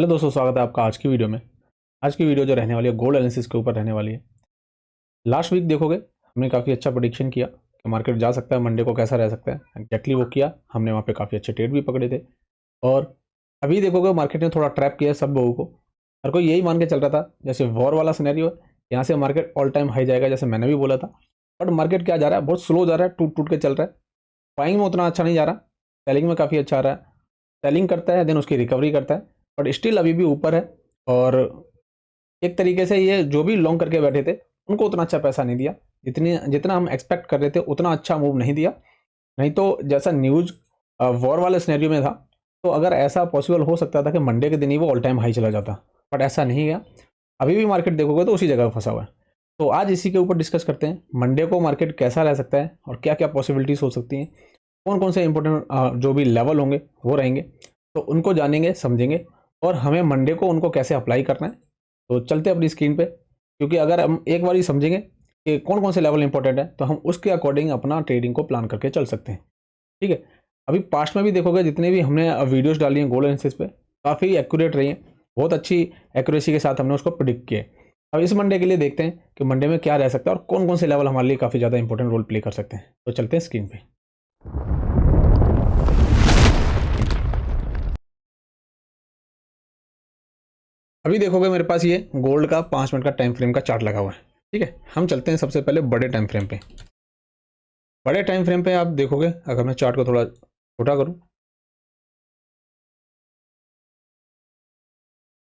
Hello दोस्तों, स्वागत है आपका आज की वीडियो में। आज की वीडियो जो रहने वाली है गोल्ड एनालिसिस के ऊपर रहने वाली है। लास्ट वीक देखोगे हमने काफ़ी अच्छा प्रेडिक्शन किया कि मार्केट जा सकता है, मंडे को कैसा रह सकता है। एग्जैक्टली वो किया हमने, वहाँ पे काफ़ी अच्छे ट्रेड भी पकड़े थे। और अभी देखोगे मार्केट ने थोड़ा ट्रैप किया सब लोगों को। हर कोई यही मान के चल रहा था जैसे वॉर वाला सिनेरियो है, यहाँ से मार्केट ऑल टाइम हाई जाएगा जैसे मैंने भी बोला था। बट मार्केट क्या जा रहा है, बहुत स्लो जा रहा है, टूट टूट के चल रहा है। बाइंग में उतना अच्छा नहीं जा रहा, सेलिंग में काफ़ी अच्छा आ रहा है। सेलिंग करता है देन उसकी रिकवरी करता है, बट स्टिल अभी भी ऊपर है। और एक तरीके से ये जो भी लॉन्ग करके बैठे थे उनको उतना अच्छा पैसा नहीं दिया, जितना हम एक्सपेक्ट कर रहे थे उतना अच्छा मूव नहीं दिया। नहीं तो जैसा न्यूज वॉर वाले सिनेरियो में था, तो अगर ऐसा पॉसिबल हो सकता था कि मंडे के दिन ही वो ऑल टाइम हाई चला जाता, बट ऐसा नहीं गया। अभी भी मार्केट देखोगे तो उसी जगह फंसा हुआ है। तो आज इसी के ऊपर डिस्कस करते हैं, मंडे को मार्केट कैसा रह सकता है और क्या क्या पॉसिबिलिटीज हो सकती हैं, कौन कौन से इंपॉर्टेंट जो भी लेवल होंगे वो रहेंगे, तो उनको जानेंगे समझेंगे और हमें मंडे को उनको कैसे अप्लाई करना है। तो चलते हैं अपनी स्क्रीन पे, क्योंकि अगर हम एक बार ही समझेंगे कि कौन कौन से लेवल इंपॉर्टेंट है तो हम उसके अकॉर्डिंग अपना ट्रेडिंग को प्लान करके चल सकते हैं। ठीक है। अभी पास्ट में भी देखोगे जितने भी हमने वीडियोस डाली हैं गोल्ड एनालिसिस पे, काफ़ी एक्यूरेट रही हैं, बहुत अच्छी एक्यूरेसी के साथ हमने उसको प्रिडिक्ट किया है। अब इस मंडे के लिए देखते हैं कि मंडे में क्या रह सकता है और कौन कौन से लेवल हमारे लिए काफ़ी ज़्यादा इंपॉर्टेंट रोल प्ले कर सकते हैं। तो चलते हैं स्क्रीन पे। अभी देखोगे मेरे पास ये गोल्ड का 5 मिनट का टाइम फ्रेम का चार्ट लगा हुआ है। ठीक है, हम चलते हैं सबसे पहले बड़े टाइम फ्रेम पे। बड़े टाइम फ्रेम पे आप देखोगे, अगर मैं चार्ट को थोड़ा छोटा करूं,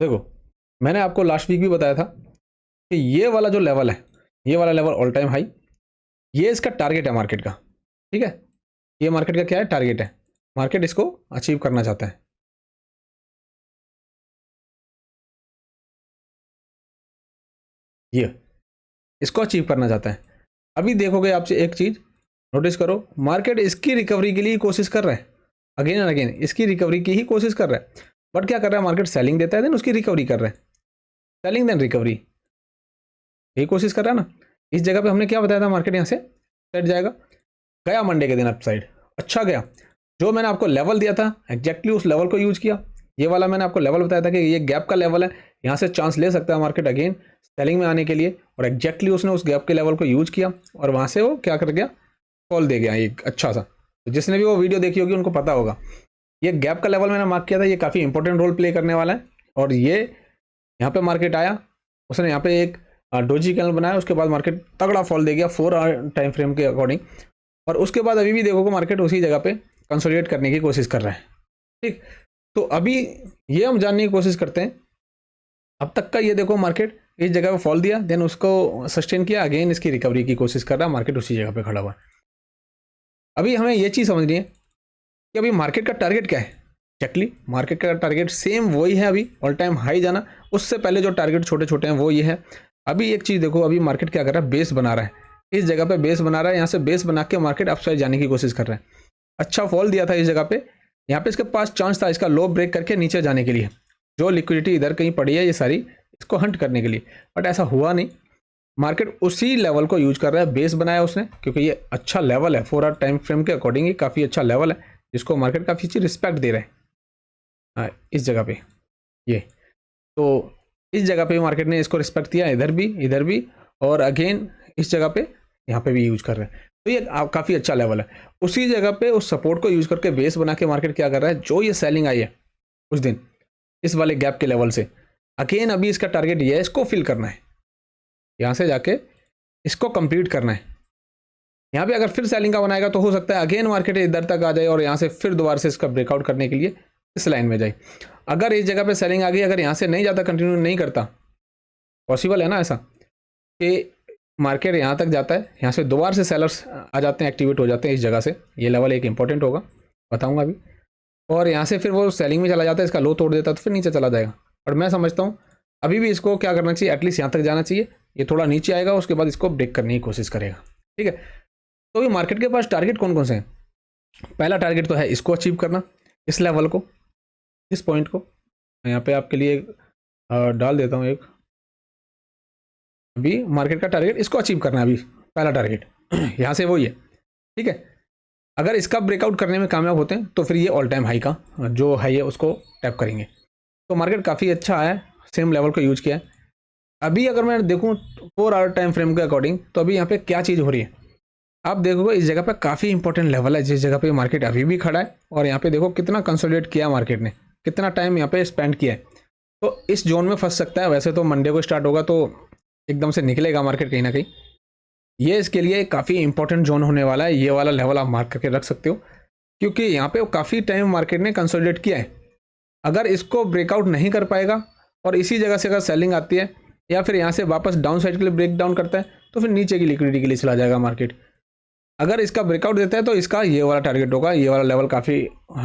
देखो मैंने आपको लास्ट वीक भी बताया था कि ये वाला जो लेवल है, ये वाला लेवल ऑल टाइम हाई, ये इसका टारगेट है मार्केट का। ठीक है, ये मार्केट का क्या है, टारगेट है। मार्केट इसको अचीव करना चाहता है। ये इसको अचीव करना चाहता है। अभी देखोगे आपसे एक चीज नोटिस करो, मार्केट इसकी रिकवरी के लिए कोशिश कर रहा है, अगेन एंड अगेन इसकी रिकवरी की ही कोशिश कर रहा है। बट क्या कर रहा है, मार्केट सेलिंग देता है देन उसकी रिकवरी कर रहा है, सेलिंग देन रिकवरी, यही कोशिश कर रहा है ना। इस जगह पे हमने क्या बताया था, मार्केट यहाँ से सेट जाएगा, गया मंडे के दिन अप साइड, अच्छा गया। जो मैंने आपको लेवल दिया था एग्जैक्टली उस लेवल को यूज किया। ये वाला मैंने आपको लेवल बताया था कि ये गैप का लेवल है, यहाँ से चांस ले सकता है मार्केट अगेन सेलिंग में आने के लिए, और एग्जैक्टली उसने उस गैप के लेवल को यूज किया और वहाँ से वो क्या कर गया, कॉल दे गया एक अच्छा सा। तो जिसने भी वो वीडियो देखी होगी उनको पता होगा, ये गैप का लेवल मैंने मार्क किया था, ये काफ़ी इंपॉर्टेंट रोल प्ले करने वाला है। और ये यहाँ पे मार्केट आया, उसने यहाँ पे एक डोजी कैंडल बनाया, उसके बाद मार्केट तगड़ा फॉल दे गया 4 आवर टाइम फ्रेम के अकॉर्डिंग। और उसके बाद अभी भी देखोगे मार्केट उसी जगह पे कंसोलिडेट करने की कोशिश कर रहा है। ठीक, तो अभी ये हम जानने की कोशिश करते हैं, अब तक का ये देखो मार्केट इस जगह पे फॉल दिया देन उसको सस्टेन किया, अगेन इसकी रिकवरी की कोशिश कर रहा है, मार्केट उसी जगह पे खड़ा हुआ है। अभी हमें ये चीज़ समझनी है कि अभी मार्केट का टारगेट क्या है। एक्चुअली मार्केट का टारगेट सेम वही है, अभी ऑल टाइम हाई जाना, उससे पहले जो टारगेट छोटे छोटे हैं वो ये है। अभी एक चीज़ देखो, अभी मार्केट क्या कर रहा है, बेस बना रहा है, इस जगह पे बेस बना रहा है, यहाँ से बेस बना के मार्केट अपसाइड जाने की कोशिश कर रहा है। अच्छा फॉल दिया था इस जगह पे, यहाँ पे इसके पास चांस था इसका लो ब्रेक करके नीचे जाने के लिए, जो लिक्विडिटी इधर कहीं पड़ी है ये सारी इसको हंट करने के लिए, बट ऐसा हुआ नहीं। मार्केट उसी लेवल को यूज कर रहा है, बेस बनाया उसने, क्योंकि ये अच्छा लेवल है 4 आवर टाइम फ्रेम के अकॉर्डिंग, ये काफ़ी अच्छा लेवल है जिसको मार्केट काफ़ी अच्छी रिस्पेक्ट दे रहा है। इस जगह पे ये, तो इस जगह पे मार्केट ने इसको रिस्पेक्ट दिया, इधर भी और अगेन इस जगह पे यहाँ पे भी यूज कर रहे हैं। तो ये काफ़ी अच्छा लेवल है। उसी जगह पे उस सपोर्ट को यूज करके बेस बना के मार्केट क्या कर रहा है, जो ये सेलिंग आई है उस दिन इस वाले गैप के लेवल से, अगेन अभी इसका टारगेट ये है, इसको फिल करना है, यहाँ से जाके इसको कंप्लीट करना है। यहाँ पे अगर फिर सेलिंग का बनाएगा तो हो सकता है अगेन मार्केट इधर तक आ जाए और यहाँ से फिर दोबारा से इसका ब्रेकआउट करने के लिए इस लाइन में जाए। अगर इस जगह पे सेलिंग आ गई, अगर यहाँ से नहीं जाता, कंटिन्यू नहीं करता, पॉसिबल है ना ऐसा कि मार्केट यहाँ तक जाता है, यहाँ से दोबारा से सेलर्स आ जाते हैं, एक्टिवेट हो जाते हैं इस जगह से, ये लेवल एक इंपॉर्टेंट होगा, बताऊंगा अभी। और यहाँ से फिर वो सेलिंग में चला जाता है, इसका लो तोड़ देता है तो फिर नीचे चला जाएगा। और मैं समझता हूँ अभी भी इसको क्या करना चाहिए, एटलीस्ट यहाँ तक जाना चाहिए, ये थोड़ा नीचे आएगा उसके बाद इसको ब्रेक करने की कोशिश करेगा। ठीक है, तो अभी मार्केट के पास टारगेट कौन कौन से हैं। पहला टारगेट तो है इसको अचीव करना, इस लेवल को, इस पॉइंट को। मैं यहाँ पे आपके लिए डाल देता हूँ एक, अभी मार्केट का टारगेट इसको अचीव करना है, अभी पहला टारगेट यहाँ से वही है। ठीक है, अगर इसका ब्रेकआउट करने में कामयाब होते हैं तो फिर ये ऑल टाइम हाई का जो हाई है उसको टैप करेंगे। तो मार्केट काफ़ी अच्छा है, सेम लेवल को यूज किया है। अभी अगर मैं देखूँ 4 आवर टाइम फ्रेम के अकॉर्डिंग, तो अभी यहाँ पे क्या चीज़ हो रही है, आप देखोगे इस जगह पे काफ़ी इंपॉर्टेंट लेवल है जिस जगह पे मार्केट अभी भी खड़ा है। और यहाँ पे देखो कितना कंसोलिडेट किया मार्केट ने, कितना टाइम यहाँ पे स्पेंड किया है। तो इस जोन में फंस सकता है। वैसे तो मंडे को स्टार्ट होगा तो एकदम से निकलेगा मार्केट कहीं ना कहीं। ये इसके लिए काफ़ी इंपॉर्टेंट जोन होने वाला है। ये वाला लेवल आप मार्क करके रख सकते हो, क्योंकि यहाँ पे काफ़ी टाइम मार्केट ने कंसोलिडेट किया है। अगर इसको ब्रेकआउट नहीं कर पाएगा और इसी जगह से अगर सेलिंग आती है या फिर यहाँ से वापस डाउन साइड के लिए ब्रेक डाउन करता है, तो फिर नीचे की लिक्विडिटी के लिए चला जाएगा मार्केट। अगर इसका ब्रेकआउट देता है तो इसका ये वाला टारगेट होगा, ये वाला लेवल काफ़ी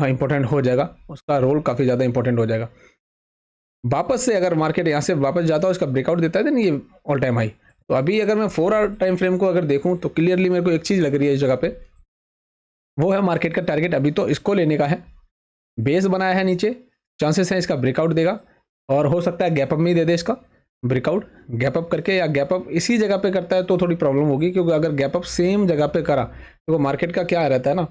इंपॉर्टेंट हो जाएगा, उसका रोल काफ़ी ज़्यादा इंपॉर्टेंट हो जाएगा। वापस से अगर मार्केट यहाँ से वापस जाता है, उसका ब्रेकआउट देता है, तो ये ऑल टाइम हाई। तो अभी अगर मैं 4 आवर टाइम फ्रेम को अगर देखूँ तो क्लियरली मेरे को एक चीज़ लग रही है इस जगह पे, वो है मार्केट का टारगेट अभी तो इसको लेने का है। बेस बनाया है नीचे, चांसेस है इसका ब्रेकआउट देगा, और हो सकता है गैप अप में ही दे दे इसका ब्रेकआउट। गैप अप करके या गैप अप इसी जगह पे करता है तो थोड़ी प्रॉब्लम होगी, क्योंकि अगर गैप अप सेम जगह पे करा तो वो मार्केट का क्या रहता है ना,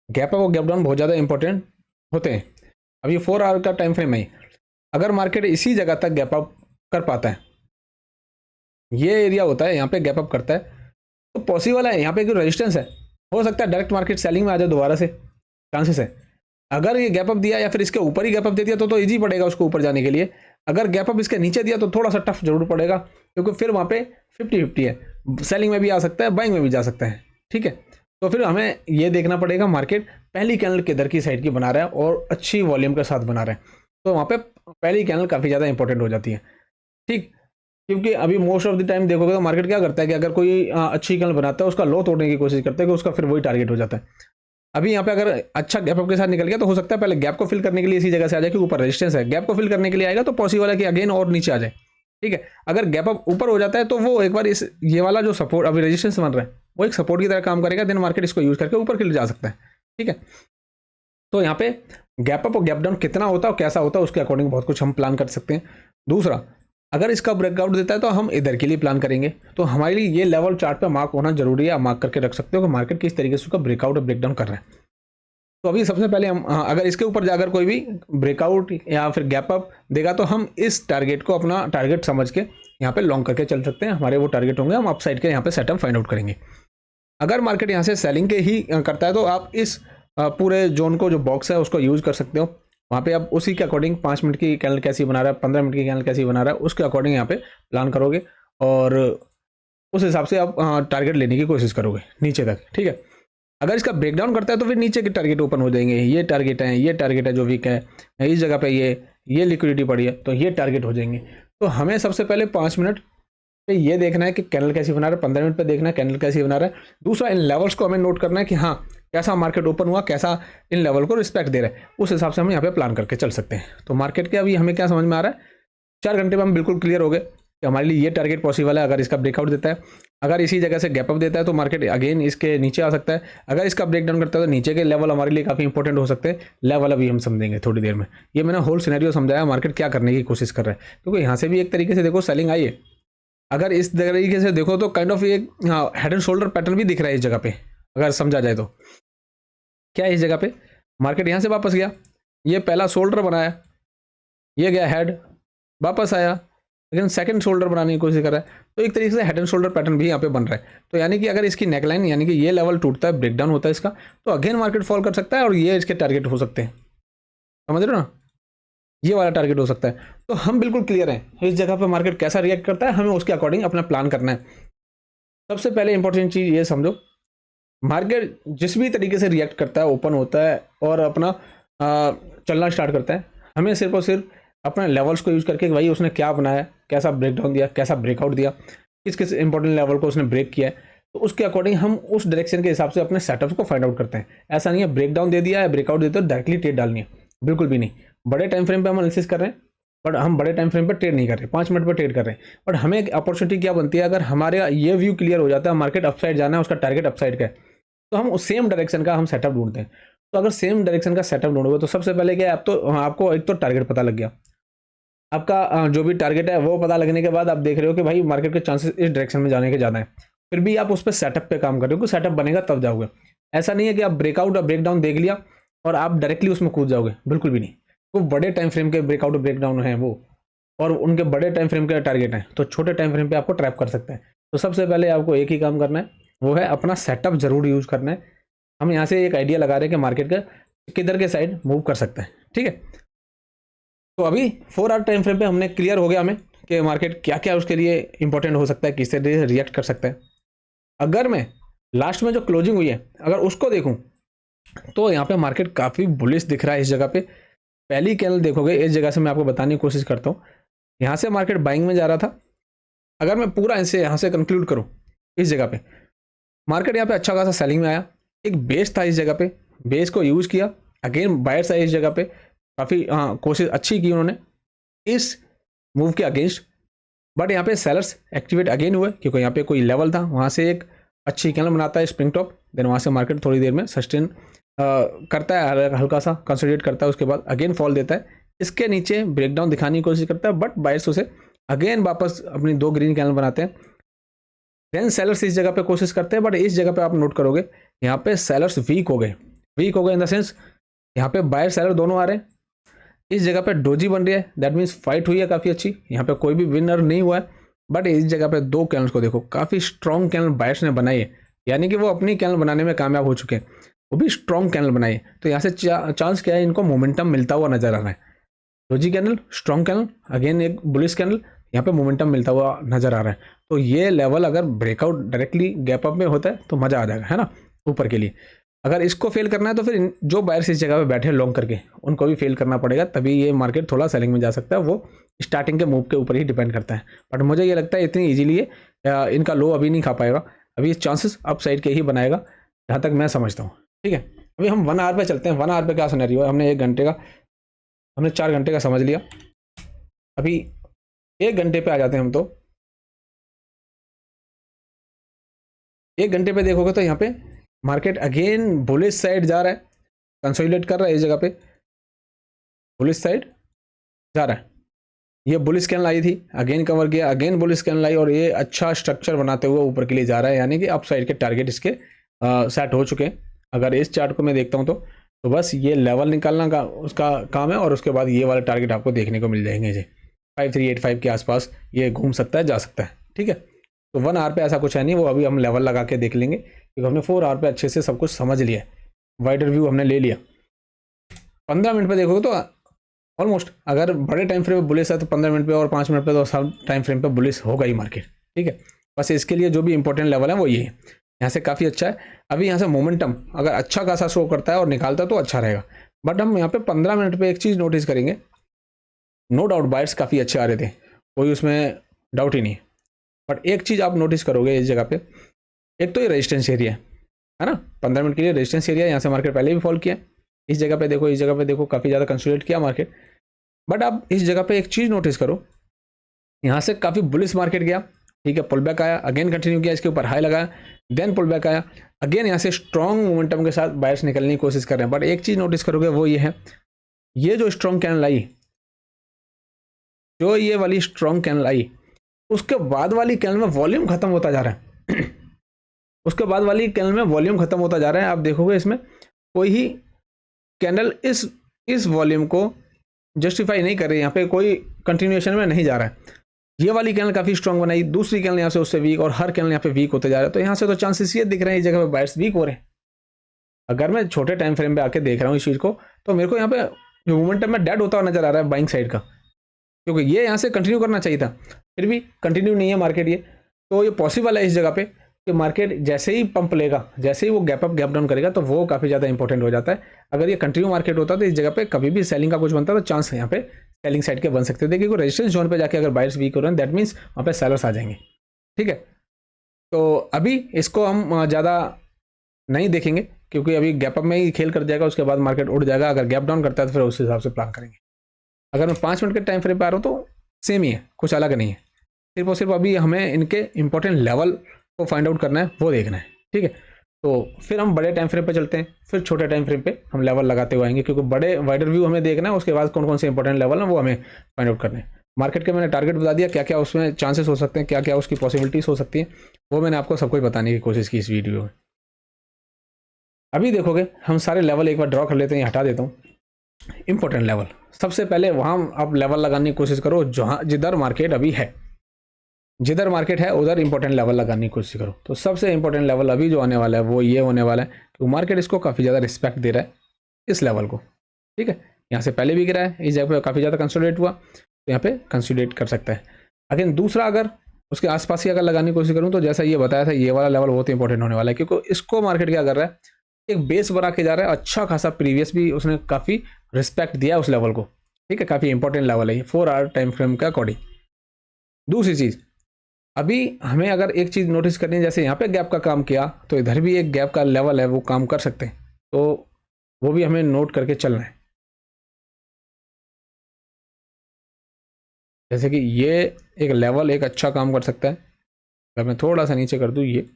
गैप अप और गैप डाउन बहुत ज़्यादा इंपॉर्टेंट होते हैं। अभी 4 आवर का टाइम फ्रेम है, अगर मार्केट इसी जगह तक गैप अप कर पाता है, ये एरिया होता है यहाँ पे गैप अप करता है, तो पॉसिबल है यहाँ पे जो रेजिस्टेंस है, हो सकता है डायरेक्ट मार्केट सेलिंग में आ जाए दोबारा से, चांसेस है। अगर ये गैप अप दिया या फिर इसके ऊपर ही गैप अप दे दिया तो इजी पड़ेगा उसको ऊपर जाने के लिए। अगर गैप अप इसके नीचे दिया तो थोड़ा सा टफ जरूर पड़ेगा, क्योंकि फिर वहाँ पे 50-50 है, सेलिंग में भी आ सकता है, बाइंग में भी जा सकता है। ठीक है, तो फिर हमें ये देखना पड़ेगा मार्केट पहली कैंडल किधर की साइड की बना रहा है और अच्छी वॉल्यूम के साथ बना रहा है, तो वहाँ पे पहली कैंडल काफ़ी ज़्यादा इंपॉर्टेंट हो जाती है। ठीक, क्योंकि अभी मोस्ट ऑफ द टाइम देखोगे तो मार्केट क्या करता है कि अगर कोई अच्छी कैंडल बनाता है उसका लो तोड़ने की कोशिश करता है, कि उसका फिर वही टारगेट हो जाता है। अभी यहाँ पे अगर अच्छा गैप अप के साथ निकल गया तो हो सकता है पहले गैप को फिल करने के लिए इसी जगह से आ जाए, कि ऊपर रेजिस्टेंस है, गैप को फिल करने के लिए आएगा तो पॉसिबल है कि अगेन और नीचे आ जाए। ठीक है, अगर गैप अप ऊपर हो जाता है तो वो एक बार इस ये वाला जो सपोर्ट अभी रेजिस्टेंस बन रहा है वो एक सपोर्ट की तरह काम करेगा, देन मार्केट इसको यूज करके ऊपर के लिए जा सकता है। ठीक है, तो यहाँ पे गैप अप और गैप डाउन कितना होता है और कैसा होता है उसके अकॉर्डिंग बहुत कुछ हम प्लान कर सकते हैं। दूसरा, अगर इसका ब्रेकआउट देता है तो हम इधर के लिए प्लान करेंगे, तो हमारे लिए ये लेवल चार्ट पे मार्क होना जरूरी है। आप मार्क करके रख सकते हो कि मार्केट किस तरीके से उसका ब्रेकआउट और ब्रेकडाउन कर रहा है। तो अभी सबसे पहले हम अगर इसके ऊपर जाकर कोई भी ब्रेकआउट या फिर गैप अप देगा तो हम इस टारगेट को अपना टारगेट समझ के यहाँ पे लॉन्ग करके चल सकते हैं। हमारे वो टारगेट होंगे, हम अपसाइड के यहाँ पे सेटअप फाइंड आउट करेंगे। अगर मार्केट यहाँ से सेलिंग के ही करता है तो आप इस पूरे जोन को जो बॉक्स है उसको यूज कर सकते हो। वहाँ पे आप उसी के अकॉर्डिंग 5 मिनट की कैंडल कैसी बना रहा है, 15 मिनट की कैंडल कैसी बना रहा है, उसके अकॉर्डिंग यहाँ पे प्लान करोगे और उस हिसाब से आप टारगेट लेने की कोशिश करोगे नीचे तक। ठीक है, अगर इसका ब्रेकडाउन करता है तो फिर नीचे के टारगेट ओपन हो जाएंगे। ये टारगेट है, ये टारगेट है जो वीक है, इस जगह पे ये लिक्विडिटी पड़ी है तो ये टारगेट हो जाएंगे। तो हमें सबसे पहले 5 मिनट पे ये देखना है कि कैंडल कैसी बना रहा है, 15 मिनट पे देखना है कैंडल कैसी बना रहा है। दूसरा, इन लेवल्स को हमें नोट करना है कि हाँ कैसा मार्केट ओपन हुआ, कैसा इन लेवल को रिस्पेक्ट दे रहा है, उस हिसाब से हम यहाँ पे प्लान करके चल सकते हैं। तो मार्केट के अभी हमें क्या समझ में आ रहा है, 4 घंटे में हम बिल्कुल क्लियर हो गए कि हमारे लिए ये टारगेट पॉसिबल है अगर इसका ब्रेकआउट देता है। अगर इसी जगह से गैप अप देता है तो मार्केट अगेन इसके नीचे आ सकता है। अगर इसका ब्रेक डाउन करता है तो नीचे के लेवल हमारे लिए काफ़ी इंपॉर्टेंट हो सकते हैं। लेवल अभी हम समझेंगे थोड़ी देर में। ये मैंने होल सिनेरियो समझाया मार्केट क्या करने की कोशिश कर रहा है, क्योंकि यहाँ से भी एक तरीके से देखो सेलिंग आई है। अगर इस तरीके से देखो तो काइंड ऑफ एक हेड एंड शोल्डर पैटर्न भी दिख रहा है इस जगह पे, अगर समझा जाए तो। क्या है इस जगह पे, मार्केट यहाँ से वापस गया, ये पहला शोल्डर बनाया, ये गया हेड, वापस आया, लेकिन सेकंड शोल्डर बनाने की कोशिश कर रहा है। तो एक तरीके से हेड एंड शोल्डर पैटर्न भी यहाँ पे बन रहा है। तो यानी कि अगर इसकी नेकलाइन यानी कि ये लेवल टूटता है, ब्रेकडाउन होता है इसका, तो अगेन मार्केट फॉल कर सकता है और ये इसके टारगेट हो सकते हैं। समझ रहे हो ना, ये वाला टारगेट हो सकता है। तो हम बिल्कुल क्लियर हैं इस जगह पे मार्केट कैसा रिएक्ट करता है, हमें उसके अकॉर्डिंग अपना प्लान करना है। सबसे पहले इंपॉर्टेंट चीज़ ये समझो, मार्केट जिस भी तरीके से रिएक्ट करता है, ओपन होता है और अपना चलना स्टार्ट करता है, हमें सिर्फ और सिर्फ अपने लेवल्स को यूज करके भाई उसने क्या बनाया, कैसा ब्रेकडाउन दिया, कैसा ब्रेकआउट दिया, किस किस इंपॉर्टेंट लेवल को उसने ब्रेक किया है, तो उसके अकॉर्डिंग हम उस डायरेक्शन के हिसाब से अपने सेटअप्स को फाइंड आउट करते हैं। ऐसा नहीं है ब्रेकडाउन दे दिया है, ब्रेकआउट दे दिया तो डायरेक्टली ट्रेड डालनी है, बिल्कुल भी नहीं। बड़े टाइम फ्रेम पे हम एनालिसिस कर रहे हैं, बट हम बड़े टाइम फ्रेम पर ट्रेड नहीं कर रहे, 5 मिनट पर ट्रेड कर रहे हैं। बट हमें एक अपॉर्चुनिटी क्या बनती है, अगर हमारे ये व्यू क्लियर हो जाता है मार्केट अपसाइड जाना है, उसका टारगेट अपसाइड का है, तो हम उस सेम डायरेक्शन का हम सेटअप ढूंढते हैं। तो अगर सेम डायरेक्शन का सेटअप ढूंढोगे तो सबसे पहले क्या है, आप तो आपको एक तो टारगेट पता लग गया, आपका जो भी टारगेट है वो पता लगने के बाद आप देख रहे हो कि भाई मार्केट के चांसेस इस डायरेक्शन में जाने के ज़्यादा है, फिर भी आप उस पर सेटअप पे काम कर रहे हो कि सेटअप बनेगा तब जाओगे। ऐसा नहीं है कि आप ब्रेकआउट और ब्रेकडाउन देख लिया और आप डायरेक्टली उसमें कूद जाओगे, बिल्कुल भी नहीं। वो बड़े टाइम फ्रेम के ब्रेकआउट ब्रेकडाउन हैं वो, और उनके बड़े टाइम फ्रेम के टारगेट हैं, तो छोटे टाइम फ्रेम पे आपको ट्रैप कर सकते हैं। तो सबसे पहले आपको एक ही काम करना है, वो है अपना सेटअप जरूर यूज करना है। हम यहाँ से एक आइडिया लगा रहे हैं कि मार्केट का किधर के साइड मूव कर सकते हैं, ठीक है। तो अभी 4 आवर टाइम फ्रेम पे हमने क्लियर हो गया हमें कि मार्केट क्या क्या उसके लिए इंपॉर्टेंट हो सकता है, किससे रिएक्ट कर सकता है। अगर मैं लास्ट में जो क्लोजिंग हुई है अगर उसको देखूं तो यहाँ पे मार्केट काफ़ी बुलिश दिख रहा है। इस जगह पे पहली कैंडल देखोगे, इस जगह से मैं आपको बताने की कोशिश करता हूँ, यहाँ से मार्केट बाइंग में जा रहा था। अगर मैं पूरा इसे यहाँ से कंक्लूड करूँ, इस जगह पे मार्केट यहाँ पे अच्छा खासा सेलिंग में आया, एक बेस था इस जगह पे, बेस को यूज़ किया, अगेन बायर्स आए इस जगह पे, काफ़ी कोशिश अच्छी की उन्होंने इस मूव के अगेंस्ट, बट यहाँ पे सेलर्स एक्टिवेट अगेन हुए क्योंकि यहाँ पे कोई लेवल था, वहाँ से एक अच्छी कैंडल बनाता है स्प्रिंग टॉप, देन वहाँ से मार्केट थोड़ी देर में सस्टेन करता है, हल्का सा कंसोलिडेट करता है, उसके बाद अगेन फॉल देता है, इसके नीचे ब्रेकडाउन दिखाने की कोशिश करता है, बट बायर्स उसे अगेन वापस अपनी 2 ग्रीन कैंडल बनाते हैं। देन सेलर्स इस जगह पे कोशिश करते हैं, बट इस जगह पे आप नोट करोगे यहाँ पे सेलर्स वीक हो गए इन द सेंस यहाँ पे बायर सेलर दोनों आ रहे हैं। इस जगह पे डोजी बन रही है, दैट मीन्स फाइट हुई है काफ़ी अच्छी, यहाँ पे कोई भी विनर नहीं हुआ है, बट इस जगह पे 2 कैंडल्स को देखो, काफ़ी स्ट्रॉन्ग कैंडल बायर्स ने बनाई है, यानी कि वो अपनी कैंडल बनाने में कामयाब हो चुके हैं, वो भी स्ट्रॉन्ग कैंडल बनाई है। तो यहाँ से चांस क्या है, इनको मोमेंटम मिलता हुआ नजर आ रहा है। Doji candle, strong candle, again एक बुलिश कैंडल, यहाँ पे मोमेंटम मिलता हुआ नजर आ रहा है। तो ये लेवल अगर ब्रेकआउट डायरेक्टली गैप अप में होता है तो मजा आ जाएगा, है ना, ऊपर के लिए। अगर इसको फेल करना है तो फिर जो बायर्स इस जगह पे बैठे लॉन्ग करके उनको भी फेल करना पड़ेगा, तभी ये मार्केट थोड़ा सेलिंग में जा सकता है। वो स्टार्टिंग के मूव के ऊपर ही डिपेंड करता है, बट मुझे ये लगता है इतनी ईजिली इनका लो अभी नहीं खा पाएगा, अभी चांसेस अप साइड के ही बनाएगा जहाँ तक मैं समझता हूँ, ठीक है। अभी हम 1 आवर पे चलते हैं। 1 आवर पे क्या सिनेरियो है, हमने 1 घंटे का, हमने 4 घंटे का समझ लिया, अभी 1 घंटे पे आ जाते हैं हम। तो 1 घंटे पे देखोगे तो यहाँ पे मार्केट अगेन बुलिश साइड जा रहा है, कंसोलिडेट कर रहा है इस जगह पे, बुलिश साइड जा रहा है। ये बुलिश कैंडल आई थी, अगेन कवर किया, अगेन बुलिश कैंडल आई, और ये अच्छा स्ट्रक्चर बनाते हुए ऊपर के लिए जा रहा है, यानी कि अप साइड के टारगेट इसके सेट हो चुके हैं। अगर इस चार्ट को मैं देखता हूँ तो बस ये लेवल निकालना का उसका काम है, और उसके बाद ये वाले टारगेट आपको देखने को मिल जाएंगे जी, 5385 के आसपास ये घूम सकता है, जा सकता है, ठीक है। तो 1 आवर पे ऐसा कुछ है नहीं, वो अभी हम लेवल लगा के देख लेंगे, क्योंकि हमने 4 आवर पे अच्छे से सब कुछ समझ लिया, वाइडर व्यू हमने ले लिया। 15 मिनट पे देखोगे तो ऑलमोस्ट अगर बड़े टाइम फ्रेम पे बुलिश है तो 15 मिनट पे और 5 मिनट पे तो सब टाइम फ्रेम पे बुलिश होगा ही मार्केट, ठीक है। बस इसके लिए जो भी इंपॉर्टेंट लेवल है वो ये है, यहाँ से काफ़ी अच्छा है। अभी यहाँ से मोमेंटम अगर अच्छा खासा शो करता है और निकालता है तो अच्छा रहेगा, बट हम यहाँ पे 15 मिनट पे एक चीज़ नोटिस करेंगे, नो डाउट बायर्स काफ़ी अच्छे आ रहे थे, कोई उसमें डाउट ही नहीं, बट एक चीज़ आप नोटिस करोगे इस जगह पे, एक तो ये रेजिस्टेंस एरिया है ना, 15 मिनट के लिए रेजिस्टेंस एरिया, यहाँ से मार्केट पहले भी फॉल किया, इस जगह पे देखो, इस जगह पे देखो, काफ़ी ज़्यादा कंसोलिडेट किया मार्केट। बट आप इस जगह पे एक चीज़ नोटिस करो, यहाँ से काफ़ी बुलिश मार्केट गया, ठीक है, पुल बैक आया, अगेन कंटिन्यू किया, इसके ऊपर हाई लगाया, देन पुल बैक आया, अगेन यहाँ से स्ट्रॉन्ग मोमेंटम के साथ बायर्स निकलने की कोशिश कर रहे हैं। बट एक चीज़ नोटिस करोगे वो ये है, ये जो स्ट्रॉन्ग कैंडल आई, जो ये वाली स्ट्रॉन्ग कैंडल आई, उसके बाद वाली कैंडल में वॉल्यूम खत्म होता जा रहा है उसके बाद वाली कैंडल में वॉल्यूम खत्म होता जा रहा है। आप देखोगे इसमें कोई ही कैंडल इस वॉल्यूम को जस्टिफाई नहीं कर रही, यहाँ पे कोई कंटिन्यूएशन में नहीं जा रहा है। ये वाली कैंडल काफ़ी स्ट्रॉन्ग बनाई, दूसरी कैंडल यहाँ से उससे वीक, और हर कैंडल यहाँ पे वीक होते जा रहा है। तो यहाँ से तो चांसेस ये दिख रहे हैं इस जगह पे बायर्स वीक हो रहे हैं। अगर मैं छोटे टाइम फ्रेम पे आके देख रहा हूँ इस चीज़ को, तो मेरे को यहाँ पे जो मोमेंटम में डेड होता हुआ नजर आ रहा है बाइंग साइड का, क्योंकि ये यहाँ से कंटिन्यू करना चाहिए था, फिर भी कंटिन्यू नहीं है मार्केट ये। तो ये पॉसिबल है इस जगह पे कि मार्केट जैसे ही पंप लेगा, जैसे ही वो गैप अप गैप डाउन करेगा, तो वो काफ़ी ज़्यादा इंपॉर्टेंट हो जाता है। अगर ये कंटिन्यू मार्केट होता तो इस जगह पे कभी भी सेलिंग का कुछ बनता तो चांस यहाँ पे सेलिंग साइड के बन सकते थे, क्योंकि रेजिस्टेंस जोन पे जाके अगर बायर्स वीक हो रहे हैं, दैट मीन्स वहाँ पे सेलर्स आ जाएंगे, ठीक है। तो अभी इसको हम ज़्यादा नहीं देखेंगे, क्योंकि अभी गैप अप में ही खेल कर जाएगा, उसके बाद मार्केट उड़ जाएगा। अगर गैप डाउन करता है तो फिर उस हिसाब से प्लान करेंगे। अगर मैं 5 मिनट के टाइम फ्रेम पे आ रहा हूँ तो सेम ही है, कुछ अलग नहीं है, सिर्फ और सिर्फ अभी हमें इनके इंपॉर्टेंट लेवल को फाइंड आउट करना है, वो देखना है, ठीक है। तो फिर हम बड़े टाइम फ्रेम पे चलते हैं, फिर छोटे टाइम फ्रेम पे हम लेवल लगाते हुए आएंगे, क्योंकि बड़े वाइडर व्यू हमें देखना है, उसके बाद कौन कौन से इंपॉर्टेंट लेवल हैं वो हमें फाइंड आउट करने हैं। मार्केट के मैंने टारगेट बता दिया, क्या क्या उसमें चांसेस हो सकते हैं, क्या क्या उसकी पॉसिबिलिटीज हो सकती हैं, वो मैंने आपको सब कुछ बताने की कोशिश की इस वीडियो में। अभी देखोगे हम सारे लेवल एक बार ड्रॉ कर लेते हैं, हटा देता हूँ। इंपॉर्टेंट लेवल, सबसे पहले वहाँ आप लेवल लगाने की कोशिश करो जहाँ जिधर मार्केट अभी है, जिधर मार्केट है उधर इंपॉर्टेंट लेवल लगाने की कोशिश करो। तो सबसे इंपॉर्टेंट लेवल अभी जो आने वाला है वो ये होने वाला है कि मार्केट इसको काफ़ी ज़्यादा रिस्पेक्ट दे रहा है, इस लेवल को। ठीक है, यहाँ से पहले भी गिरा है, इस जगह पे काफ़ी ज़्यादा कंसोलिडेट हुआ, तो यहाँ पे कंसोलिडेट कर सकता है। अगेन दूसरा, अगर उसके आसपास ही अगर लगाने की कोशिश करूँ तो जैसा ये बताया था, ये वाला लेवल बहुत इंपॉर्टेंट होने वाला है, क्योंकि इसको मार्केट क्या कर रहा है, एक बेस बना के जा रहा है, अच्छा खासा प्रीवियस भी उसने काफ़ी रिस्पेक्ट दिया उस लेवल को। ठीक है, काफ़ी इंपॉर्टेंट लेवल है ये 4 आवर टाइम फ्रेम के अकॉर्डिंग। दूसरी चीज़, अभी हमें अगर एक चीज़ नोटिस करनी है, जैसे यहाँ पे गैप का काम किया तो इधर भी एक गैप का लेवल है वो काम कर सकते हैं, तो वो भी हमें नोट करके चलना है। जैसे कि ये एक लेवल एक अच्छा काम कर सकता है, अगर मैं थोड़ा सा नीचे कर दूँ, ये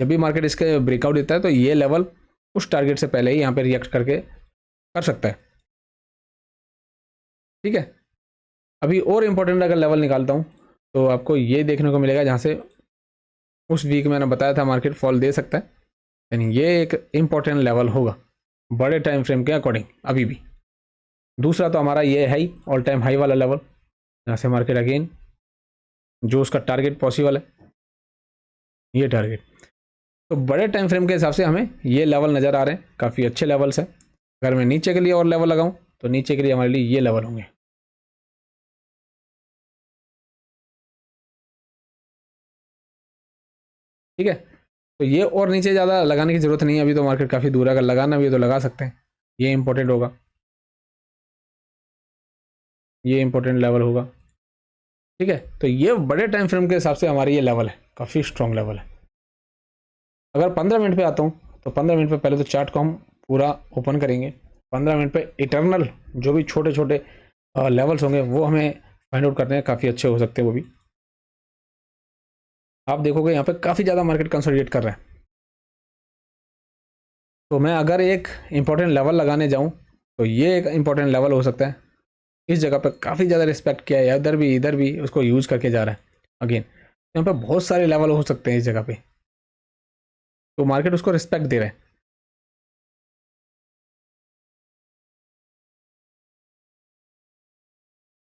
जब भी मार्केट इसके ब्रेकआउट देता है तो ये लेवल उस टारगेट से पहले ही यहाँ पे रिएक्ट करके कर सकता है। ठीक है, अभी और इम्पोर्टेंट अगर लेवल निकालता हूँ तो आपको ये देखने को मिलेगा, जहाँ से उस वीक मैंने बताया था मार्केट फॉल दे सकता है, यानी ये एक इम्पोर्टेंट लेवल होगा बड़े टाइम फ्रेम के अकॉर्डिंग अभी भी। दूसरा तो हमारा ये है ही ऑल टाइम हाई वाला लेवल, जहाँ से मार्केट अगेन जो उसका टारगेट पॉसिबल है, ये टारगेट। तो बड़े टाइम फ्रेम के हिसाब से हमें ये लेवल नज़र आ रहे हैं, काफ़ी अच्छे लेवल्स हैं। अगर मैं नीचे के लिए और लेवल लगाऊं तो नीचे के लिए हमारे लिए ये लेवल होंगे। ठीक है, तो ये और नीचे ज़्यादा लगाने की ज़रूरत नहीं है, अभी तो मार्केट काफ़ी दूर है, अगर लगाना भी है तो लगा सकते हैं, ये इंपॉर्टेंट होगा, ये इंपॉर्टेंट लेवल होगा। ठीक है, तो ये बड़े टाइम फ्रेम के हिसाब से हमारी ये लेवल है, काफ़ी स्ट्रॉन्ग लेवल है। अगर 15 मिनट पे आता हूँ तो 15 मिनट पे पहले तो चार्ट को हम पूरा ओपन करेंगे। 15 मिनट पे इटर्नल जो भी छोटे छोटे लेवल्स होंगे वो हमें फाइंड आउट करने हैं, काफ़ी अच्छे हो सकते हैं वो भी। आप देखोगे यहाँ पे काफ़ी ज़्यादा मार्केट कंसोलिडेट कर रहा है, तो मैं अगर एक इंपॉर्टेंट लेवल लगाने जाऊँ तो ये एक इंपॉर्टेंट लेवल हो सकता है। इस जगह पे काफ़ी ज़्यादा रिस्पेक्ट किया है, इधर भी उसको यूज़ करके जा रहा है। अगेन यहाँ पे बहुत सारे लेवल हो सकते हैं इस जगह पे, तो मार्केट उसको रिस्पेक्ट दे रहा है।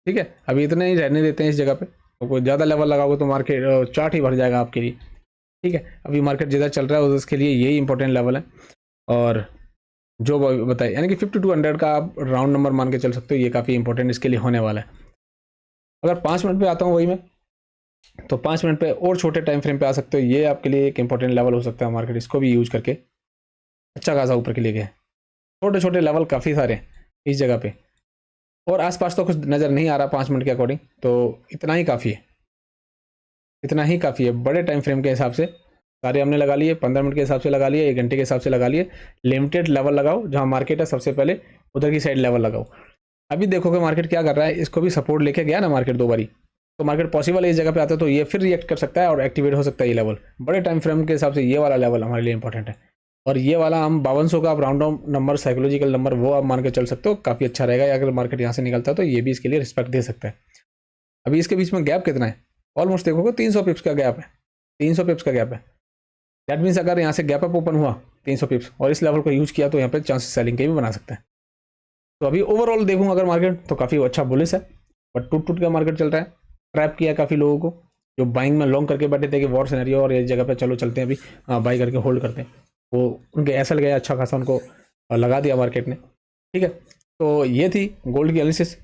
ठीक है, अभी इतने ही रहने देते हैं इस जगह पे, तो कोई ज़्यादा लेवल लगाओगे तो मार्केट चार्ट ही भर जाएगा आपके लिए। ठीक है, अभी मार्केट जिधर चल रहा है उसके लिए यही इंपॉर्टेंट लेवल है। और जो बताए यानी कि 5200 का आप राउंड नंबर मान के चल सकते हो, ये काफ़ी इंपॉर्टेंट इसके लिए होने वाला है। अगर 5 मिनट पे आता हूँ वही मैं, तो 5 मिनट पे और छोटे टाइम फ्रेम पे आ सकते हो, ये आपके लिए एक इंपॉर्टेंट लेवल हो सकता है। मार्केट इसको भी यूज करके अच्छा खासा ऊपर के लिए गया। छोटे छोटे लेवल काफ़ी सारे हैं इस जगह पे, और आसपास तो कुछ नज़र नहीं आ रहा 5 मिनट के अकॉर्डिंग, तो इतना ही काफ़ी है, इतना ही काफ़ी है। बड़े टाइम फ्रेम के हिसाब से सारे हमने लगा लिए, 15 मिनट के हिसाब से लगा लिए, 1 घंटे के हिसाब से लगा लिए। लिमिटेड लेवल लगाओ, जहाँ मार्केट है सबसे पहले उधर की साइड लेवल लगाओ। अभी देखोगे मार्केट क्या कर रहा है, इसको भी सपोर्ट लेके गया ना मार्केट 2 बारी, तो मार्केट पॉसिबल है इस जगह पे आता है तो ये फिर रिएक्ट कर सकता है और एक्टिवेट हो सकता है ये लेवल। बड़े टाइम फ्रेम के हिसाब से ये वाला लेवल हमारे लिए इंपॉर्टेंट है, और ये वाला हम 5200 का आप round of number, psychological number, वो आप मान के चल सकते हो, काफ़ी अच्छा रहेगा। अगर मार्केट यहाँ से निकलता है तो ये भी इसके लिए रिस्पेक्ट दे सकता है। अभी इसके बीच में गैप कितना है, ऑलमोस्ट देखोगे 300 पिप्स का गैप है, 300 पिप्स का गैप है। दैट मीन्स अगर यहाँ से गैप अप ओपन हुआ 300 पिप्स और इस लेवल को यूज किया तो यहाँ पे चांसेस सेलिंग के भी बना सकते हैं। तो अभी ओवरऑल देखूँ अगर मार्केट तो काफ़ी अच्छा बुलिश है, बट टूट टूट का मार्केट चल रहा है। ट्रैप किया है काफ़ी लोगों को, जो बाइंग में लॉन्ग करके बैठे थे कि वॉर सिनेरियो और इस जगह पे चलो चलते हैं, अभी बाई करके होल्ड करते हैं, वो उनके ऐसा गया अच्छा खासा, उनको लगा दिया मार्केट ने। ठीक है, तो ये थी गोल्ड की एनालिसिस।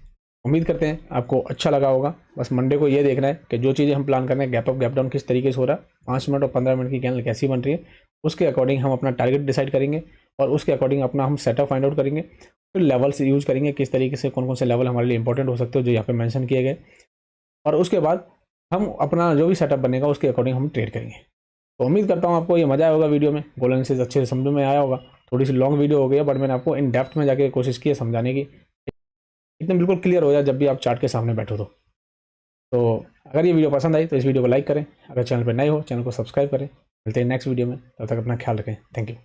उम्मीद करते हैं आपको अच्छा लगा होगा। बस मंडे को ये देखना है कि जो चीज़ें हम प्लान कर रहे हैं, गैप अप गैप डाउन किस तरीके से हो रहा है, 5 मिनट और 15 मिनट की कैंडल कैसी बन रही है, उसके अकॉर्डिंग हम अपना टारगेट डिसाइड करेंगे और उसके अकॉर्डिंग अपना हम सेटअप फाइंड आउट करेंगे। फिर लेवल्स यूज करेंगे, किस तरीके से कौन कौन से लेवल हमारे लिए इंपॉर्टेंट हो सकते हो जो यहाँ पे मेंशन किए गए, और उसके बाद हम अपना जो भी सेटअप बनेगा उसके अकॉर्डिंग हम ट्रेड करेंगे। तो उम्मीद करता हूँ आपको ये मजा आया होगा, वीडियो में गोल्ड एनालिसिस अच्छे से समझ में आया होगा। थोड़ी सी लॉन्ग वीडियो हो गई है, बट मैंने आपको इन डेप्थ में जाके कोशिश की है समझाने की, एकदम बिल्कुल क्लियर हो जाए जब भी आप चार्ट के सामने बैठो। तो अगर ये वीडियो पसंद आई तो इस वीडियो को लाइक करें, अगर चैनल पर नए हो चैनल को सब्सक्राइब करें। मिलते हैं नेक्स्ट वीडियो में, तब तक अपना ख्याल रखें। Thank you.